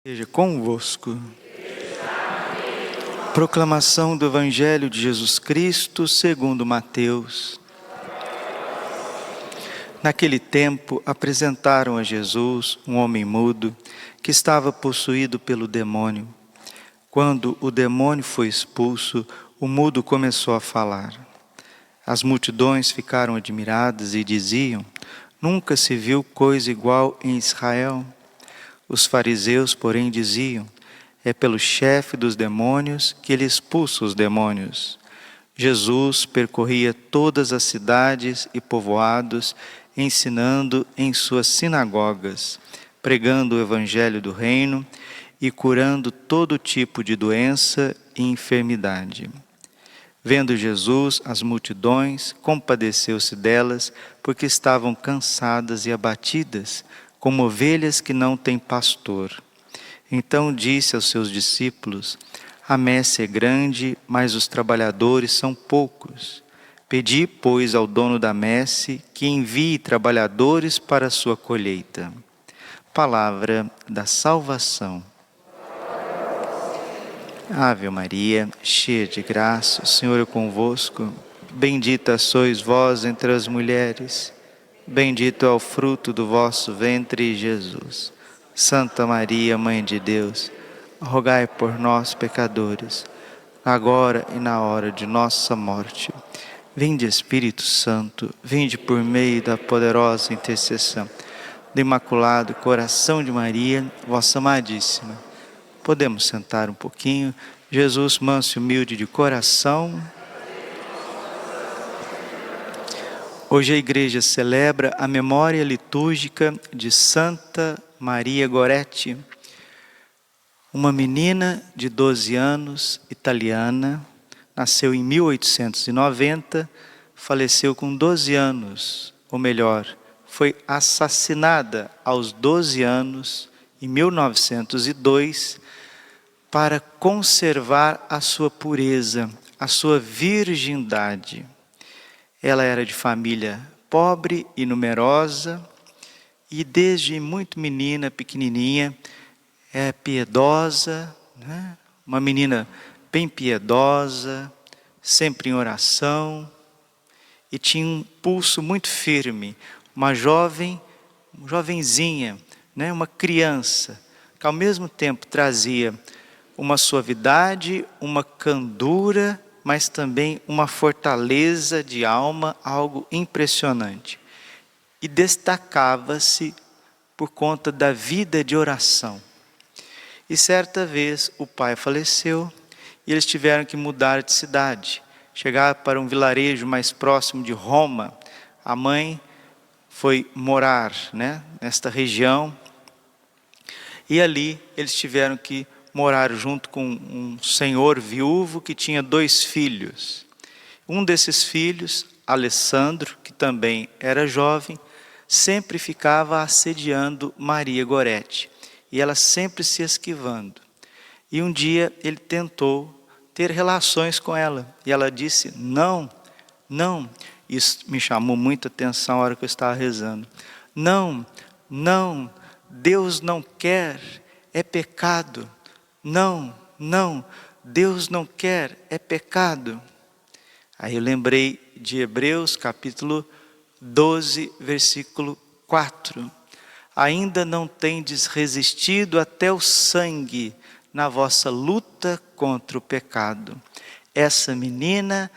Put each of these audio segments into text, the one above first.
Seja convosco. Proclamação do Evangelho de Jesus Cristo segundo Mateus. Naquele tempo apresentaram a Jesus um homem mudo que estava possuído pelo demônio. Quando o demônio foi expulso, o mudo começou a falar. As multidões ficaram admiradas e diziam: nunca se viu coisa igual em Israel. Os fariseus, porém, diziam: é pelo chefe dos demônios que ele expulsa os demônios. Jesus percorria todas as cidades e povoados, ensinando em suas sinagogas, pregando o evangelho do reino e curando todo tipo de doença e enfermidade. Vendo Jesus as multidões, compadeceu-se delas, porque estavam cansadas e abatidas, como ovelhas que não têm pastor. Então disse aos seus discípulos: a messe é grande, mas os trabalhadores são poucos. Pedi, pois, ao dono da messe que envie trabalhadores para a sua colheita. Palavra da salvação. Ave Maria, cheia de graça, o Senhor é convosco. Bendita sois vós entre as mulheres. Bendito é o fruto do vosso ventre, Jesus. Santa Maria, Mãe de Deus, rogai por nós, pecadores, agora e na hora de nossa morte. Vinde, Espírito Santo, vinde por meio da poderosa intercessão do Imaculado Coração de Maria, vossa amadíssima. Podemos sentar um pouquinho. Jesus, manso e humilde de coração. Hoje a igreja celebra a memória litúrgica de Santa Maria Goretti, uma menina de 12 anos, italiana, nasceu em 1890, faleceu com 12 anos, ou melhor, foi assassinada aos 12 anos, em 1902, para conservar a sua pureza, a sua virgindade. Ela era de família pobre e numerosa, e desde muito menina, pequenininha, piedosa, né? Uma menina bem piedosa, sempre em oração, e tinha um pulso muito firme, uma jovenzinha, né? Uma criança, que ao mesmo tempo trazia uma suavidade, uma candura, mas também uma fortaleza de alma, algo impressionante. E destacava-se por conta da vida de oração. E certa vez o pai faleceu e eles tiveram que mudar de cidade, chegar para um vilarejo mais próximo de Roma. A mãe foi morar, né, nesta região, e ali eles tiveram que morar junto com um senhor viúvo que tinha 2 filhos. Um desses filhos, Alessandro, que também era jovem, sempre ficava assediando Maria Goretti, e ela sempre se esquivando. E um dia ele tentou ter relações com ela, e ela disse: não, não. Isso me chamou muita atenção na hora que eu estava rezando. Não, não, Deus não quer, é pecado. Não, não, Deus não quer, é pecado. Aí eu lembrei de Hebreus capítulo 12, versículo 4. Ainda não tendes resistido até o sangue na vossa luta contra o pecado. Essa menina,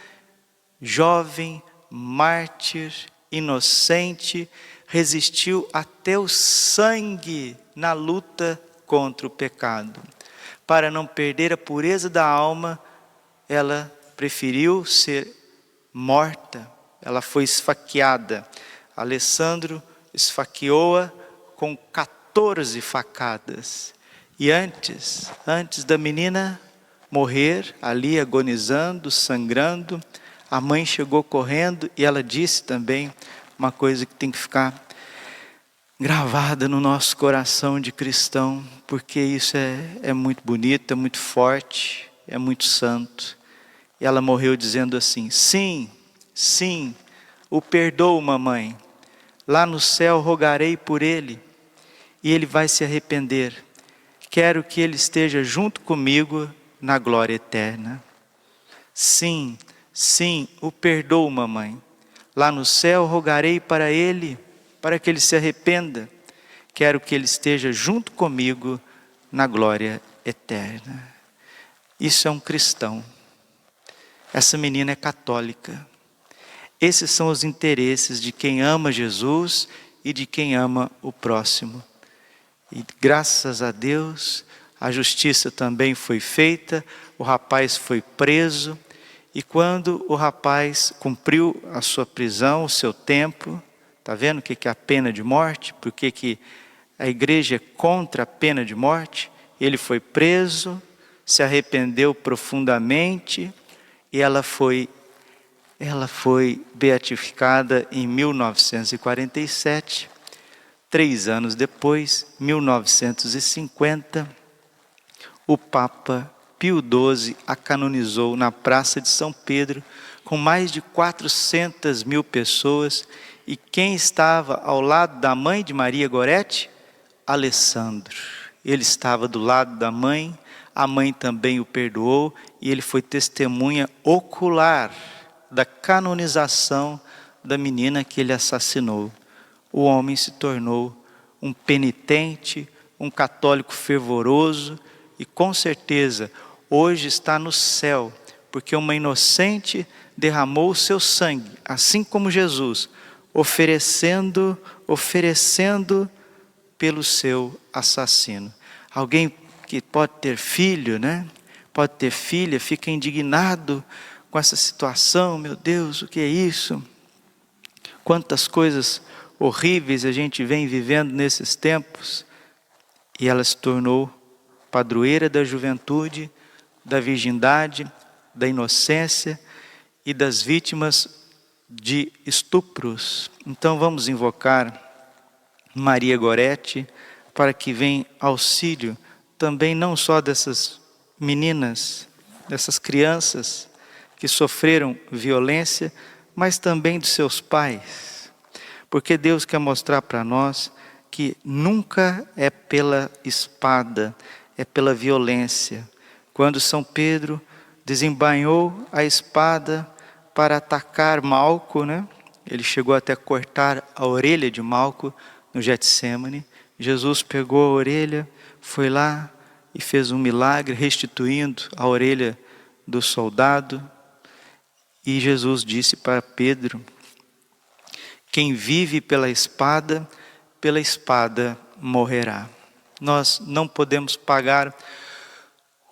jovem, mártir, inocente, resistiu até o sangue na luta contra o pecado. Para não perder a pureza da alma, ela preferiu ser morta. Ela foi esfaqueada. Alessandro esfaqueou-a com 14 facadas. E antes da menina morrer, ali agonizando, sangrando, a mãe chegou correndo e ela disse também uma coisa que tem que ficar gravada no nosso coração de cristão, porque isso é muito bonito, é muito forte, é muito santo. E ela morreu dizendo assim: sim, sim, o perdoo, mamãe. Lá no céu rogarei por ele, e ele vai se arrepender. quero que ele esteja junto comigo na glória eterna. Sim, sim, o perdoo, mamãe. Lá no céu rogarei para ele, para que ele se arrependa. Quero que ele esteja junto comigo na glória eterna. Isso é um cristão. Essa menina é católica. Esses são os interesses de quem ama Jesus e de quem ama o próximo. E graças a Deus, a justiça também foi feita, o rapaz foi preso, e quando o rapaz cumpriu a sua prisão, o seu tempo, está vendo o que é a pena de morte? Por que a igreja é contra a pena de morte? Ele foi preso, se arrependeu profundamente, e ela foi beatificada em 1947. 3 anos depois, 1950, o Papa Pio XII a canonizou na Praça de São Pedro, com mais de 400 mil pessoas. E quem estava ao lado da mãe de Maria Goretti? Alessandro. Ele estava do lado da mãe, a mãe também o perdoou, e ele foi testemunha ocular da canonização da menina que ele assassinou. O homem se tornou um penitente, um católico fervoroso, e com certeza hoje está no céu, porque uma inocente derramou o seu sangue, assim como Jesus, oferecendo pelo seu assassino. Alguém que pode ter filho, né? Pode ter filha, fica indignado com essa situação. Meu Deus, o que é isso? Quantas coisas horríveis a gente vem vivendo nesses tempos. E ela se tornou padroeira da juventude, da virgindade, da inocência e das vítimas de estupros. Então vamos invocar Maria Goretti para que venha auxílio também não só dessas meninas, dessas crianças que sofreram violência, mas também dos seus pais. Porque Deus quer mostrar para nós que nunca é pela espada, é pela violência. Quando São Pedro desembainhou a espada para atacar Malco, né? Ele chegou até cortar a orelha de Malco no Getsêmani. Jesus pegou a orelha, foi lá e fez um milagre, restituindo a orelha do soldado. E Jesus disse para Pedro: quem vive pela espada morrerá. Nós não podemos pagar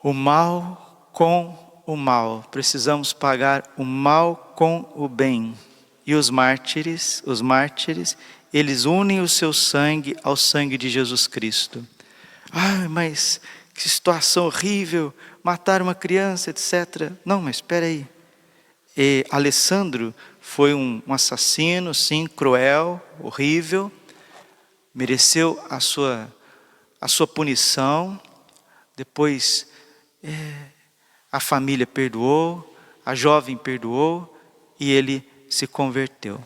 o mal com o mal. Precisamos pagar o mal com o bem. E os mártires, eles unem o seu sangue ao sangue de Jesus Cristo. Ah, mas que situação horrível, matar uma criança, etc. Não, mas espera aí. Alessandro foi um assassino, sim, cruel, horrível, mereceu a sua punição. Depois a família perdoou, a jovem perdoou e ele se converteu.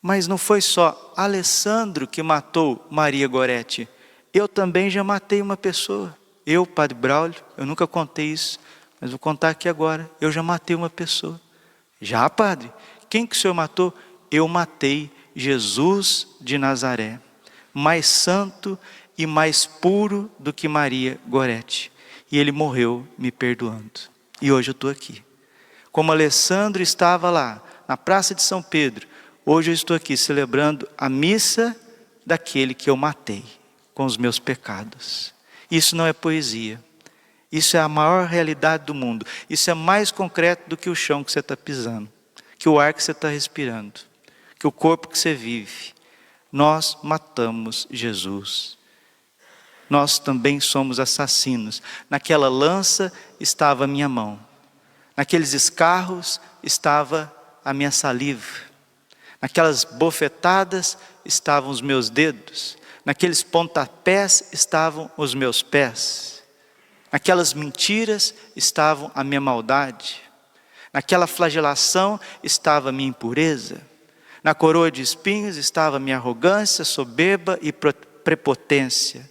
Mas não foi só Alessandro que matou Maria Goretti. Eu também já matei uma pessoa. Eu, Padre Braulio, eu nunca contei isso, mas vou contar aqui agora. Eu já matei uma pessoa. Já, padre? Quem que o senhor matou? Eu matei Jesus de Nazaré, mais santo e mais puro do que Maria Goretti. E ele morreu me perdoando. E hoje eu estou aqui. Como Alessandro estava lá, na Praça de São Pedro, hoje eu estou aqui celebrando a missa daquele que eu matei com os meus pecados. Isso não é poesia. Isso é a maior realidade do mundo. Isso é mais concreto do que o chão que você está pisando, que o ar que você está respirando, que o corpo que você vive. Nós matamos Jesus. Nós também somos assassinos. Naquela lança estava a minha mão. Naqueles escarros estava a minha saliva. Naquelas bofetadas estavam os meus dedos. Naqueles pontapés estavam os meus pés. Naquelas mentiras estavam a minha maldade. Naquela flagelação estava a minha impureza. Na coroa de espinhos estava a minha arrogância, soberba e prepotência.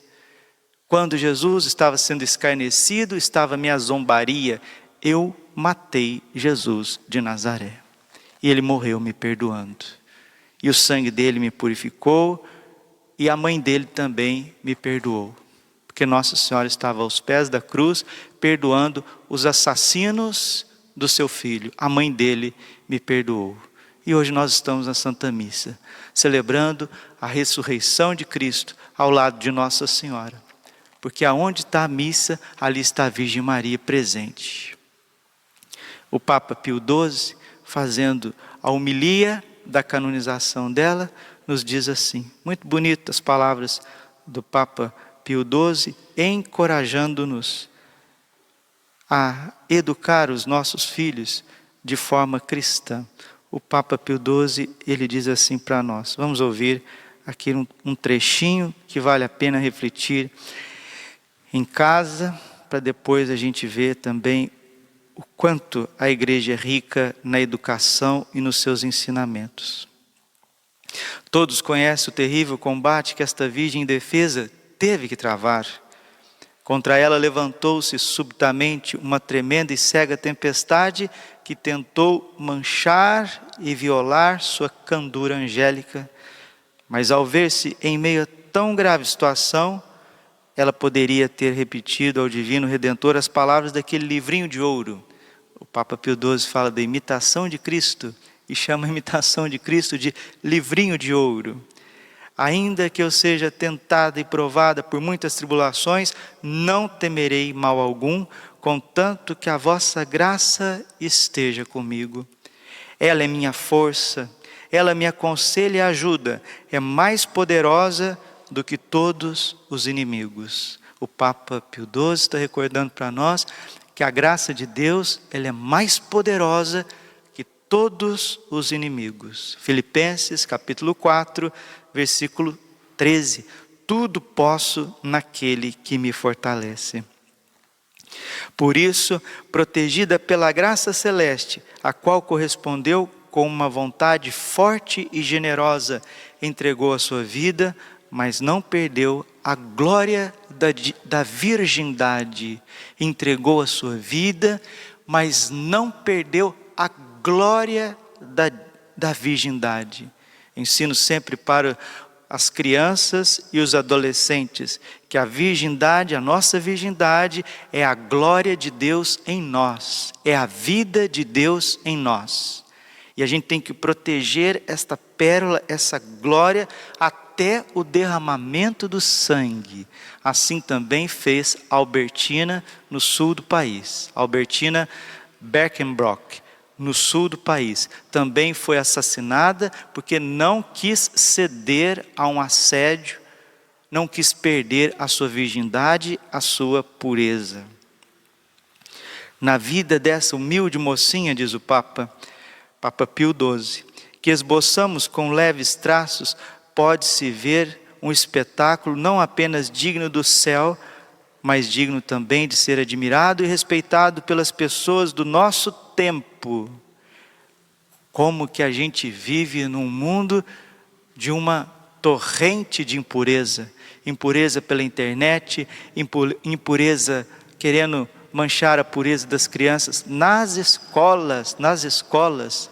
Quando Jesus estava sendo escarnecido, estava a minha zombaria, eu matei Jesus de Nazaré. E ele morreu me perdoando. E o sangue dele me purificou, e a mãe dele também me perdoou. Porque Nossa Senhora estava aos pés da cruz, perdoando os assassinos do seu filho. A mãe dele me perdoou. E hoje nós estamos na Santa Missa, celebrando a ressurreição de Cristo ao lado de Nossa Senhora. Porque aonde está a missa, ali está a Virgem Maria presente. O Papa Pio XII, fazendo a homilia da canonização dela, nos diz assim, muito bonitas as palavras do Papa Pio XII, encorajando-nos a educar os nossos filhos de forma cristã. O Papa Pio XII, ele diz assim para nós, vamos ouvir aqui um trechinho que vale a pena refletir em casa, para depois a gente ver também o quanto a igreja é rica na educação e nos seus ensinamentos. Todos conhecem o terrível combate que esta virgem indefesa teve que travar. Contra ela levantou-se subitamente uma tremenda e cega tempestade que tentou manchar e violar sua candura angélica. Mas ao ver-se em meio a tão grave situação, ela poderia ter repetido ao Divino Redentor as palavras daquele livrinho de ouro. O Papa Pio XII fala da imitação de Cristo e chama a imitação de Cristo de livrinho de ouro. Ainda que eu seja tentada e provada por muitas tribulações, não temerei mal algum, contanto que a vossa graça esteja comigo. Ela é minha força, ela me aconselha e ajuda, é mais poderosa do que todos os inimigos. O Papa Pio XII está recordando para nós que a graça de Deus, ela é mais poderosa que todos os inimigos. Filipenses capítulo 4, versículo 13. Tudo posso naquele que me fortalece. Por isso, protegida pela graça celeste, a qual correspondeu com uma vontade forte e generosa, entregou a sua vida, mas não perdeu a glória da virgindade. Entregou a sua vida, mas não perdeu a glória da virgindade. Ensino sempre para as crianças e os adolescentes que a virgindade, a nossa virgindade, é a glória de Deus em nós, é a vida de Deus em nós. E a gente tem que proteger esta pérola, essa glória, até o derramamento do sangue. Assim também fez Albertina no sul do país. Albertina Berkenbrock, no sul do país. Também foi assassinada porque não quis ceder a um assédio, não quis perder a sua virgindade, a sua pureza. Na vida dessa humilde mocinha, diz o Papa Pio XII, que esboçamos com leves traços, pode-se ver um espetáculo não apenas digno do céu, mas digno também de ser admirado e respeitado pelas pessoas do nosso tempo. Como que a gente vive num mundo de uma torrente de impureza. Impureza pela internet, impureza querendo manchar a pureza das crianças. Nas escolas,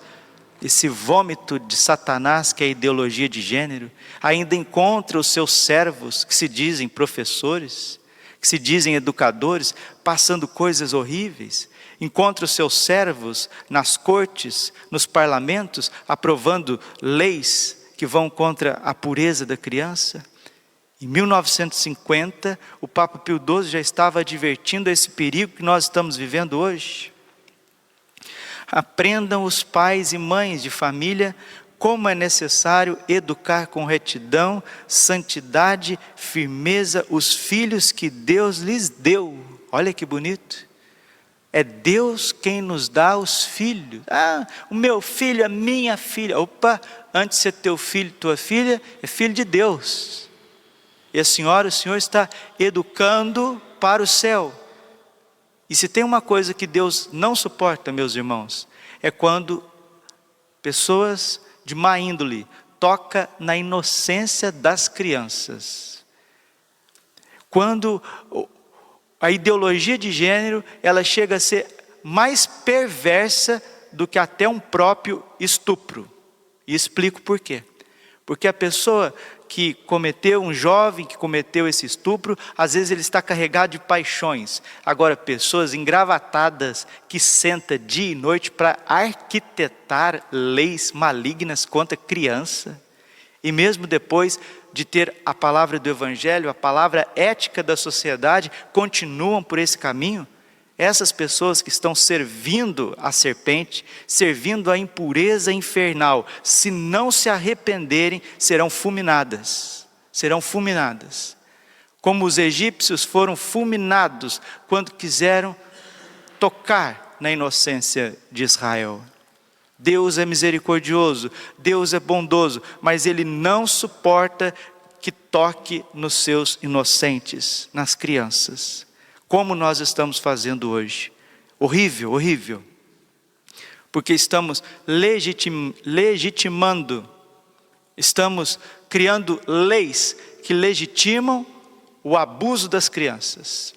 esse vômito de Satanás, que é a ideologia de gênero, ainda encontra os seus servos, que se dizem professores, que se dizem educadores, passando coisas horríveis. Encontra os seus servos nas cortes, nos parlamentos, aprovando leis que vão contra a pureza da criança. Em 1950, o Papa Pio XII já estava advertindo esse perigo que nós estamos vivendo hoje. Aprendam os pais e mães de família como é necessário educar com retidão, santidade, firmeza os filhos que Deus lhes deu. Olha que bonito. É Deus quem nos dá os filhos. O meu filho, a minha filha. Opa, antes de ser teu filho, tua filha, é filho de Deus. E a senhora, o Senhor está educando para o céu. E se tem uma coisa que Deus não suporta, meus irmãos, é quando pessoas de má índole tocam na inocência das crianças. quando a ideologia de gênero, ela chega a ser mais perversa do que até um próprio estupro. E explico por quê. Porque a pessoa que cometeu, um jovem que cometeu esse estupro, às vezes ele está carregado de paixões. Agora, pessoas engravatadas que sentam dia e noite para arquitetar leis malignas contra criança, e mesmo depois de ter a palavra do Evangelho, a palavra ética da sociedade, continuam por esse caminho. Essas pessoas que estão servindo a serpente, servindo a impureza infernal, se não se arrependerem, serão fulminadas. Serão fulminadas. Como os egípcios foram fulminados quando quiseram tocar na inocência de Israel. Deus é misericordioso, Deus é bondoso, mas Ele não suporta que toque nos seus inocentes, nas crianças. Como nós estamos fazendo hoje. Horrível, horrível. Porque estamos legitimando, estamos criando leis que legitimam o abuso das crianças.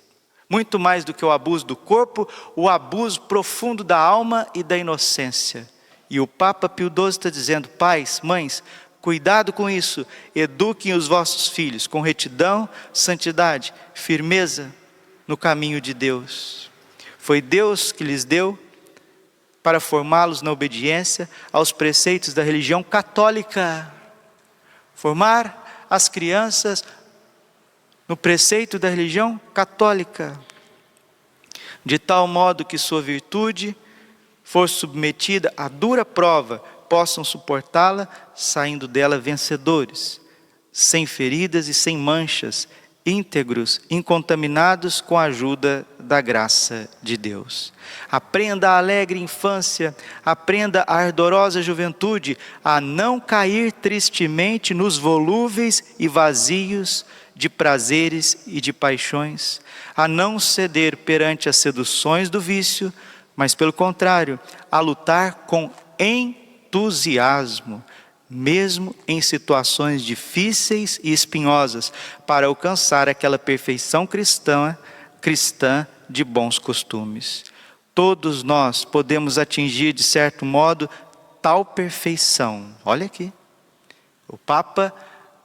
Muito mais do que o abuso do corpo, o abuso profundo da alma e da inocência. E o Papa Pio XII está dizendo: pais, mães, cuidado com isso, eduquem os vossos filhos com retidão, santidade, firmeza no caminho de Deus. Foi Deus que lhes deu para formá-los na obediência aos preceitos da religião católica. Formar as crianças no preceito da religião católica, de tal modo que sua virtude for submetida a dura prova, possam suportá-la, saindo dela vencedores, sem feridas e sem manchas, íntegros, incontaminados com a ajuda da graça de Deus. Aprenda a alegre infância, aprenda a ardorosa juventude, a não cair tristemente nos volúveis e vazios de prazeres e de paixões, a não ceder perante as seduções do vício, mas pelo contrário, a lutar com entusiasmo, mesmo em situações difíceis e espinhosas, para alcançar aquela perfeição cristã de bons costumes. Todos nós podemos atingir, de certo modo, tal perfeição. Olha aqui, o Papa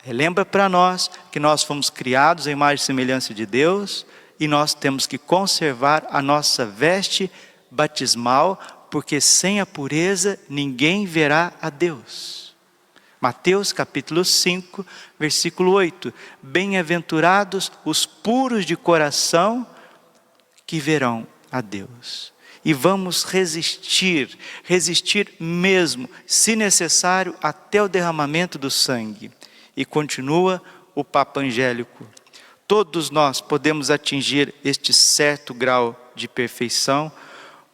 relembra para nós que nós fomos criados à imagem e semelhança de Deus, e nós temos que conservar a nossa veste batismal, porque sem a pureza ninguém verá a Deus. Mateus capítulo 5, versículo 8. Bem-aventurados os puros de coração, que verão a Deus. E vamos resistir mesmo, se necessário, até o derramamento do sangue. E continua o Papa Angélico: todos nós podemos atingir este certo grau de perfeição,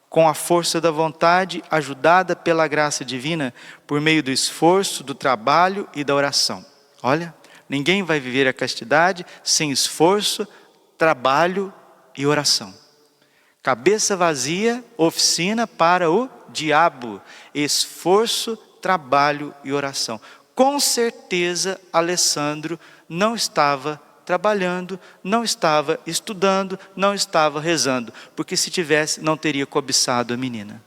com a força da vontade, ajudada pela graça divina, por meio do esforço, do trabalho e da oração. Olha, ninguém vai viver a castidade sem esforço, trabalho e oração. Cabeça vazia, oficina para o diabo. Esforço, trabalho e oração. Com certeza, Alessandro não estava trabalhando, não estava estudando, não estava rezando, porque se tivesse, não teria cobiçado a menina.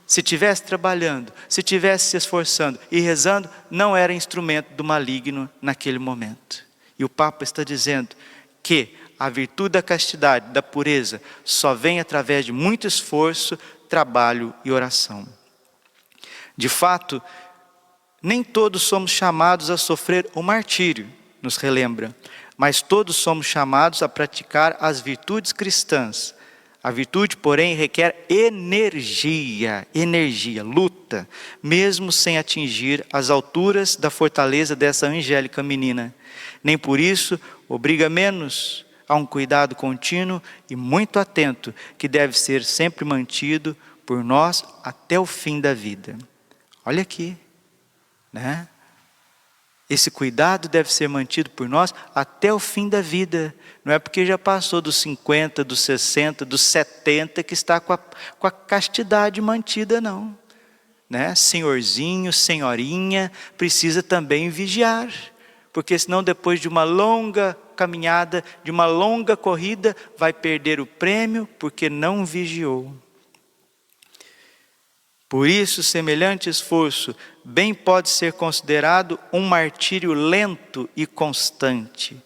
Se tivesse trabalhando, se tivesse se esforçando e rezando, não era instrumento do maligno naquele momento. E o Papa está dizendo que a virtude da castidade, da pureza, só vem através de muito esforço, trabalho e oração. De fato, nem todos somos chamados a sofrer o martírio, nos relembra, mas todos somos chamados a praticar as virtudes cristãs. A virtude, porém, requer energia, luta, mesmo sem atingir as alturas da fortaleza dessa angélica menina. Nem por isso obriga menos a um cuidado contínuo e muito atento, que deve ser sempre mantido por nós até o fim da vida. Olha aqui, né? Esse cuidado deve ser mantido por nós até o fim da vida. Não é porque já passou dos 50, dos 60, dos 70 que está com a castidade mantida, não. Né? Senhorzinho, senhorinha, precisa também vigiar. porque senão depois de uma longa caminhada, de uma longa corrida, vai perder o prêmio porque não vigiou. Por isso, semelhante esforço bem pode ser considerado um martírio lento e constante.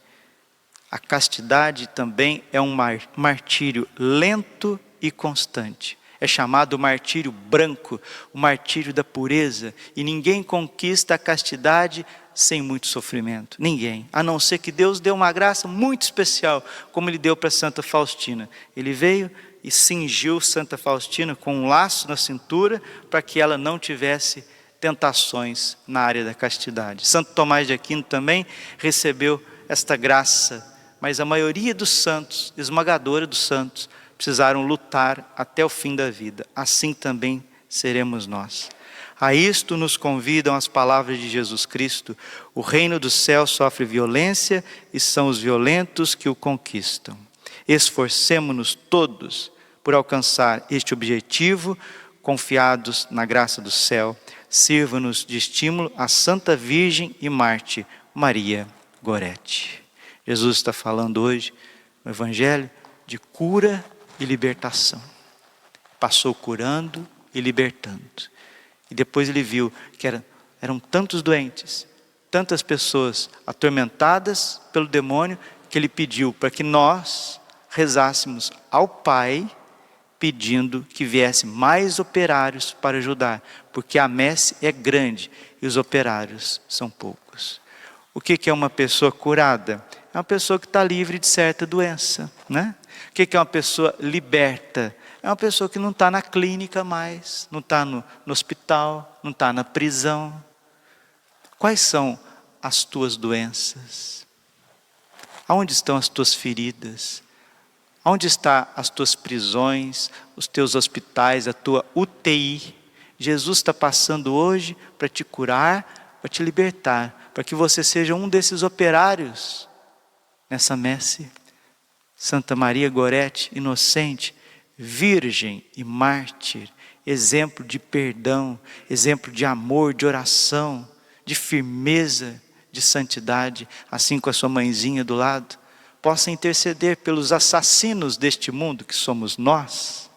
A castidade também é um martírio lento e constante. É chamado martírio branco, o martírio da pureza. E ninguém conquista a castidade sem muito sofrimento. Ninguém. A não ser que Deus dê uma graça muito especial, como Ele deu para Santa Faustina. Ele veio e cingiu Santa Faustina com um laço na cintura para que ela não tivesse tentações na área da castidade. Santo Tomás de Aquino também recebeu esta graça, mas a maioria dos santos, esmagadora dos santos, precisaram lutar até o fim da vida. Assim também seremos nós. A isto nos convidam as palavras de Jesus Cristo: o reino dos céus sofre violência e são os violentos que o conquistam. Esforcemo-nos todos por alcançar este objetivo, confiados na graça do céu. Sirva-nos de estímulo a Santa Virgem e Mártir Maria Gorete. Jesus está falando hoje no Evangelho de cura e libertação. Passou curando e libertando. E depois ele viu que eram tantos doentes, tantas pessoas atormentadas pelo demônio, que ele pediu para que nós rezássemos ao Pai, pedindo que viesse mais operários para ajudar, porque a messe é grande e os operários são poucos. O que é uma pessoa curada? É uma pessoa que está livre de certa doença, né? O que é uma pessoa liberta? É uma pessoa que não está na clínica mais, não está no hospital, não está na prisão. Quais são as tuas doenças? Aonde estão as tuas feridas? Onde estão as tuas prisões, os teus hospitais, a tua UTI? Jesus está passando hoje para te curar, para te libertar, para que você seja um desses operários nessa messe. Santa Maria Gorete, inocente, virgem e mártir, exemplo de perdão, exemplo de amor, de oração, de firmeza, de santidade, assim com a sua mãezinha do lado, possa interceder pelos assassinos deste mundo, que somos nós,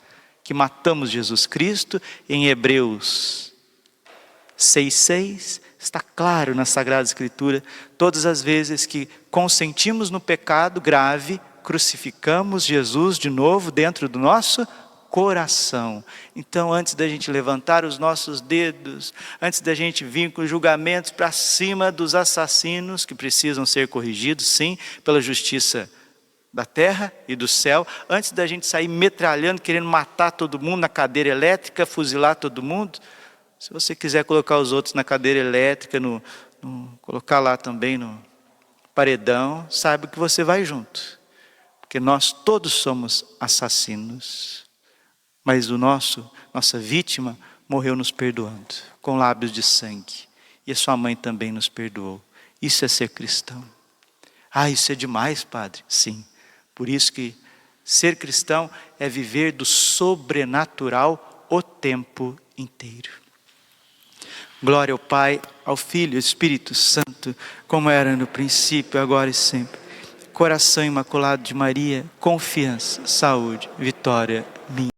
que matamos Jesus Cristo. Em Hebreus 6,6, está claro na Sagrada Escritura, todas as vezes que consentimos no pecado grave, crucificamos Jesus de novo dentro do nosso coração. Então, antes da gente levantar os nossos dedos, antes da gente vir com julgamentos para cima dos assassinos, que precisam ser corrigidos, sim, pela justiça da terra e do céu, antes da gente sair metralhando, querendo matar todo mundo na cadeira elétrica, fuzilar todo mundo, se você quiser colocar os outros na cadeira elétrica, colocar lá também no paredão, saiba que você vai junto. Porque nós todos somos assassinos. Mas nossa vítima morreu nos perdoando, com lábios de sangue. E a sua mãe também nos perdoou. Isso é ser cristão. Ah, isso é demais, padre. Sim. Por isso que ser cristão é viver do sobrenatural o tempo inteiro. Glória ao Pai, ao Filho e ao Espírito Santo, como era no princípio, agora e sempre. Coração imaculado de Maria, confiança, saúde, vitória minha.